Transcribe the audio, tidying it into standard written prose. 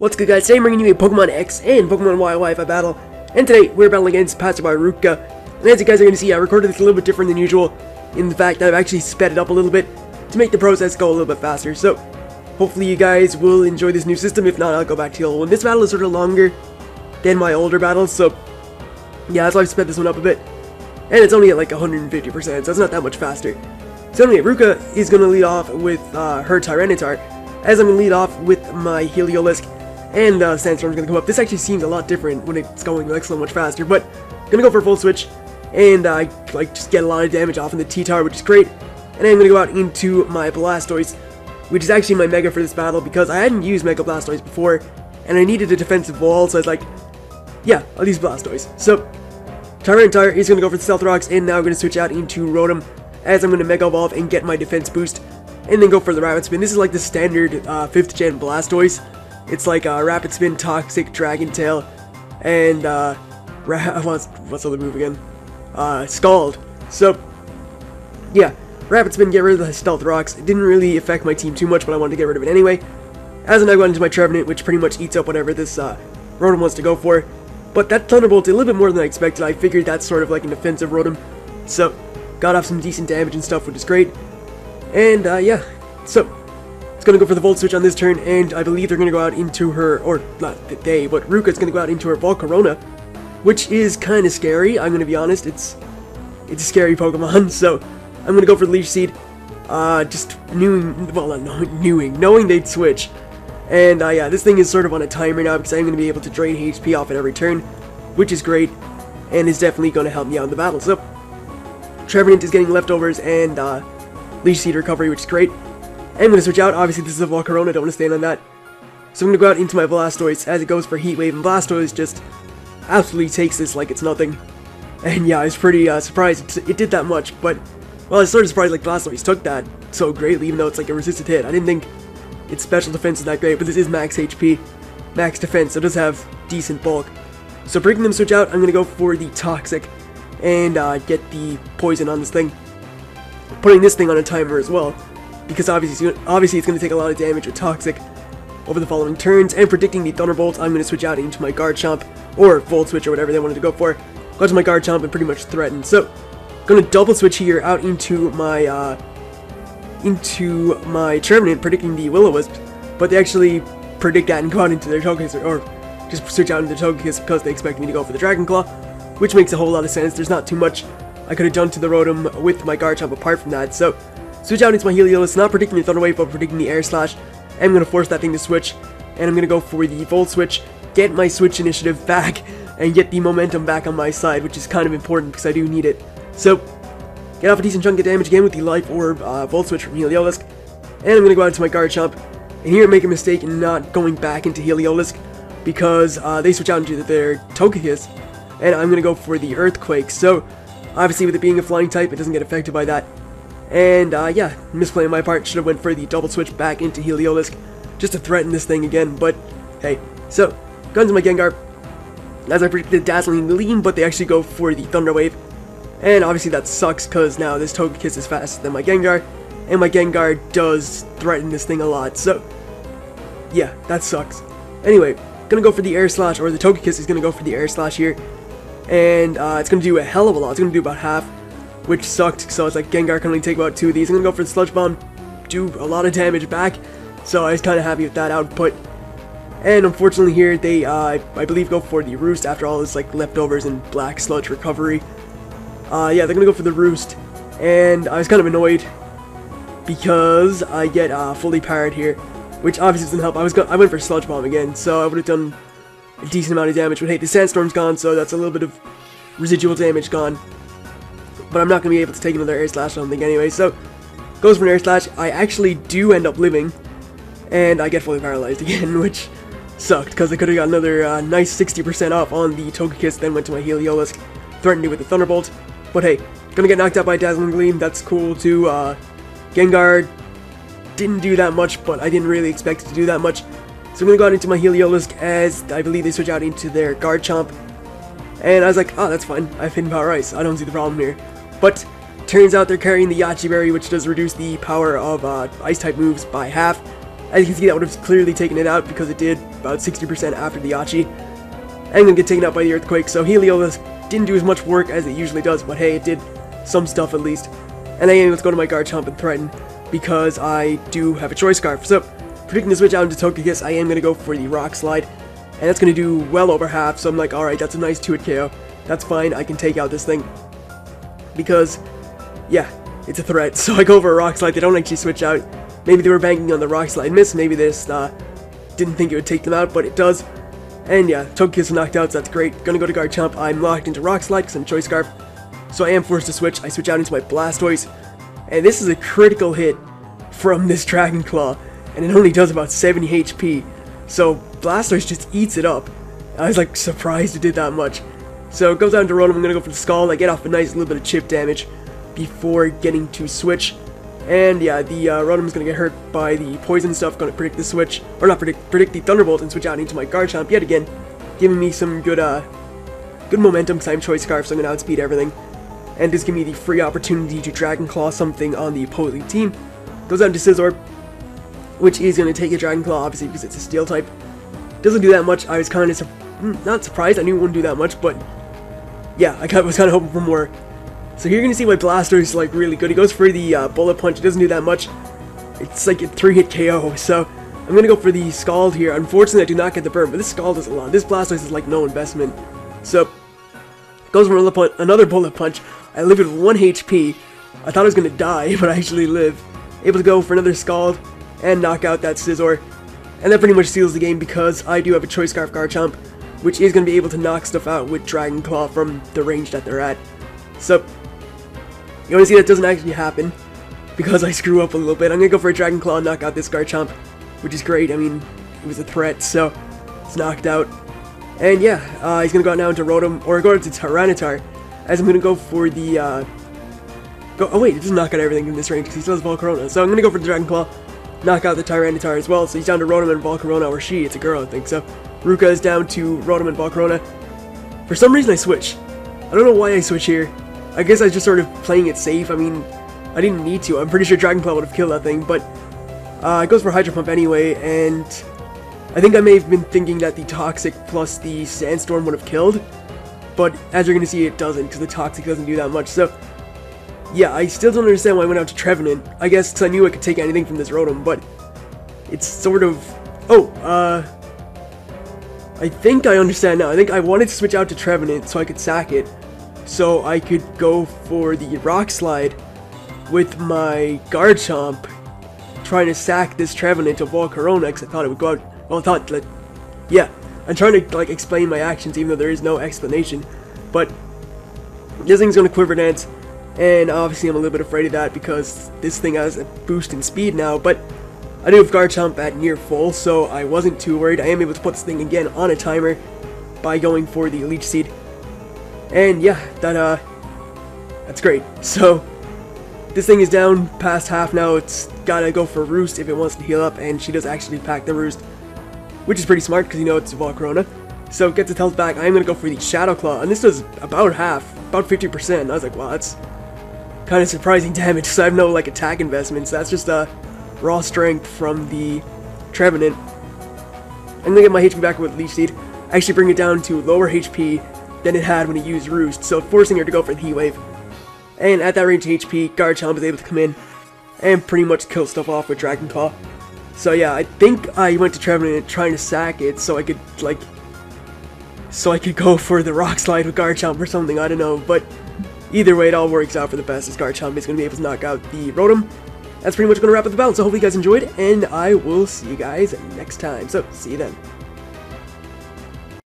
What's good, guys? Today I'm bringing you a Pokemon X and Pokemon Y Wi-Fi battle, and today we're battling against Passerby Ruka. And as you guys are going to see, I recorded this a little bit different than usual in the fact that I've actually sped it up a little bit to make the process go a little bit faster. So hopefully you guys will enjoy this new system. If not, I'll go back to the old one. This battle is sort of longer than my older battles, so yeah, that's why I've sped this one up a bit. And it's only at like 150%, so it's not that much faster. So anyway, Ruka is going to lead off with her Tyranitar, as I'm going to lead off with my Heliolisk. And Sandstorm's gonna come up. This actually seems a lot different when it's going like so much faster, but gonna go for a full switch and just get a lot of damage off in the T-Tower, which is great. And I'm gonna go out into my Blastoise, which is actually my Mega for this battle because I hadn't used Mega Blastoise before, and I needed a defensive wall, so I was like, yeah, I'll use Blastoise. So Tyranitar is gonna go for the Stealth Rocks, and now I'm gonna switch out into Rotom as I'm gonna Mega Evolve and get my defense boost, and then go for the Rapid Spin. This is like the standard 5th gen Blastoise. It's like Rapid Spin, Toxic, Dragon Tail, and what's the other move again? Scald. So yeah, Rapid Spin, get rid of the Stealth Rocks. It didn't really affect my team too much, but I wanted to get rid of it anyway. As I now go into my Trevenant, which pretty much eats up whatever this Rotom wants to go for. But that Thunderbolt did a little bit more than I expected. I figured that's sort of like an offensive Rotom, so got off some decent damage and stuff, which is great. And yeah, so gonna go for the Volt Switch on this turn, and I believe they're gonna go out into her, or not they, but Ruka's gonna go out into her Volcarona, which is kind of scary. I'm gonna be honest, it's a scary Pokemon. So I'm gonna go for the Leech Seed, just knowing they'd switch. And yeah, this thing is sort of on a timer now because I'm gonna be able to drain HP off at every turn, which is great, and is definitely gonna help me out in the battle. So Trevenant is getting leftovers and Leech Seed recovery, which is great. I'm going to switch out. Obviously, this is a Volcarona. Don't want to stand on that. So I'm going to go out into my Blastoise as it goes for Heat Wave. And Blastoise just absolutely takes this like it's nothing. And yeah, I was pretty surprised it did that much. But, well, I was sort of surprised like Blastoise took that so greatly, even though it's like a resisted hit. I didn't think its special defense is that great. But this is max HP, max defense. So it does have decent bulk. So breaking them switch out, I'm going to go for the Toxic and get the Poison on this thing. Putting this thing on a timer as well, because obviously it's going to take a lot of damage with Toxic over the following turns. And predicting the Thunderbolt, I'm going to switch out into my Garchomp, or Volt Switch, or whatever they wanted to go for. Go to my Garchomp and pretty much threaten. So, going to double switch here out into my Trevenant, predicting the Will-O-Wisp, but they actually predict that and go out into their Togekiss, or just switch out into their Togekiss because they expect me to go for the Dragon Claw, which makes a whole lot of sense. There's not too much I could have done to the Rotom with my Garchomp apart from that. So switch out into my Heliolisk, not predicting the Thunder Wave, but predicting the Air Slash. I'm going to force that thing to switch, and I'm going to go for the Volt Switch, get my Switch initiative back, and get the momentum back on my side, which is kind of important because I do need it. So, get off a decent chunk of damage again with the Life Orb Volt Switch from Heliolisk, and I'm going to go out into my Garchomp, and here make a mistake in not going back into Heliolisk, because they switch out into their Togekiss, and I'm going to go for the Earthquake. So, obviously with it being a flying type, it doesn't get affected by that. And yeah, misplay on my part, should have went for the double switch back into Heliolisk, just to threaten this thing again, but hey. So, guns my Gengar, as I predicted Dazzling Gleam, but they actually go for the Thunder Wave. And obviously that sucks, because now this Togekiss is faster than my Gengar, and my Gengar does threaten this thing a lot, so yeah, that sucks. Anyway, gonna go for the Air Slash, or the Togekiss is gonna go for the Air Slash here, and it's gonna do a hell of a lot. It's gonna do about half, which sucked, so it's like Gengar can only take about 2 of these. I'm gonna go for the Sludge Bomb, do a lot of damage back, so I was kind of happy with that output. And unfortunately here, they, I believe, go for the Roost after all this, like, leftovers and Black Sludge recovery. Yeah, they're gonna go for the Roost, and I was kind of annoyed, because I get, fully parried here, which obviously doesn't help. I went for Sludge Bomb again, so I would have done a decent amount of damage, but hey, the Sandstorm's gone, so that's a little bit of residual damage gone. But I'm not going to be able to take another Air Slash, I don't think, anyway. So, goes for an Air Slash. I actually do end up living, and I get fully paralyzed again, which sucked, because I could have got another nice 60% off on the Togekiss, then went to my Heliolisk, threatened it with the Thunderbolt. But hey, gonna get knocked out by Dazzling Gleam, that's cool too. Gengar didn't do that much, but I didn't really expect it to do that much. So I'm gonna go out into my Heliolisk, as I believe they switch out into their Garchomp. And I was like, oh, that's fine, I have Hidden Power Ice, I don't see the problem here. But turns out they're carrying the Yachi Berry, which does reduce the power of Ice-type moves by half, As you can see, that would have clearly taken it out because it did about 60% after the Yachi. And gonna get taken out by the Earthquake, so Helios didn't do as much work as it usually does, but hey, it did some stuff at least. And I am able to go to my Garchomp and threaten because I do have a Choice Scarf. So, predicting to switch out into Togekiss, I am gonna go for the Rock Slide. And that's gonna do well over half, so I'm like, alright, that's a nice 2-hit KO. That's fine, I can take out this thing. Because, yeah, it's a threat. So I go for a Rock Slide, they don't actually switch out. Maybe they were banking on the Rock Slide miss, maybe they just didn't think it would take them out, but it does. And yeah, Togekiss knocked out, so that's great. Gonna go to Garchomp, I'm locked into Rock Slide because I'm Choice Scarf. So I am forced to switch. I switch out into my Blastoise. And this is a critical hit from this Dragon Claw. And it only does about 70 HP. So Blastoise just eats it up. I was like surprised it did that much. So it goes down to Rotom, I'm gonna go for the Scald. I get off a nice little bit of chip damage before getting to switch. And yeah, the Rotom's gonna get hurt by the poison stuff. Gonna predict the switch, or not predict the Thunderbolt and switch out into my Garchomp yet again, giving me some good momentum because I'm Choice Scarf, so I'm gonna outspeed everything, and just give me the free opportunity to Dragon Claw something on the opposing team. Goes down to Scizor, which is gonna take a Dragon Claw obviously because it's a Steel type. Doesn't do that much. I was kind of not surprised. I knew it wouldn't do that much, but yeah, I was kind of hoping for more. So here you're going to see my Blastoise is like really good. He goes for the Bullet Punch. It doesn't do that much. It's like a 3-hit KO. So I'm going to go for the Scald here. Unfortunately, I do not get the burn, but this Scald does a lot. This Blastoise is like no investment. So goes for another Bullet Punch. I live with 1 HP. I thought I was going to die, but I actually live. Able to go for another Scald and knock out that Scizor. And that pretty much seals the game because I do have a Choice Scarf Garchomp, which is going to be able to knock stuff out with Dragon Claw from the range that they're at. So you want to see that doesn't actually happen because I screw up a little bit. I'm going to go for a Dragon Claw and knock out this Garchomp, which is great. I mean, it was a threat, so it's knocked out. And yeah, he's going to go out now into Rotom, or go into Tyranitar, as I'm going to go for the, oh wait, it doesn't knock out everything in this range because he still has Volcarona. So I'm going to go for the Dragon Claw, knock out the Tyranitar as well. So he's down to Rotom and Volcarona, or she, it's a girl I think. So Ruka is down to Rotom and Volcarona. For some reason I switch. I don't know why I switch here. I guess I was just sort of playing it safe. I mean, I didn't need to. I'm pretty sure Dragon Claw would have killed that thing, but it goes for Hydro Pump anyway, and I think I may have been thinking that the Toxic plus the Sandstorm would have killed, but as you're going to see, it doesn't, because the Toxic doesn't do that much. So yeah, I still don't understand why I went out to Trevenant. I guess because I knew I could take anything from this Rotom, but it's sort of... I think I understand now. I think I wanted to switch out to Trevenant so I could sack it, so I could go for the Rock Slide with my Garchomp, trying to sack this Trevenant to Volcarona because I thought it would go out. Well, I thought, like, yeah, I'm trying to like explain my actions even though there is no explanation. But this thing's gonna Quiver Dance, and obviously I'm a little bit afraid of that because this thing has a boost in speed now. But I do have Garchomp at near full, so I wasn't too worried. I am able to put this thing again on a timer by going for the Leech Seed. And yeah, that's great. So this thing is down past half now. It's gotta go for Roost if it wants to heal up, and she does actually pack the Roost, which is pretty smart because you know it's Volcarona. So gets its health back. I am gonna go for the Shadow Claw, and this does about half, about 50%. I was like, wow, that's kind of surprising damage because I have no like attack investments. That's just raw strength from the Trevenant. I'm gonna get my HP back with Leech Seed. Actually bring it down to lower HP than it had when it used Roost, so forcing her to go for the Heat Wave. And at that range of HP, Garchomp is able to come in and pretty much kill stuff off with Dragon Claw. So yeah, I think I went to Trevenant trying to sack it so I could go for the Rock Slide with Garchomp or something, I don't know, but either way it all works out for the best as Garchomp is going to be able to knock out the Rotom. That's pretty much going to wrap up the battle, so hopefully you guys enjoyed, and I will see you guys next time. So, see you then.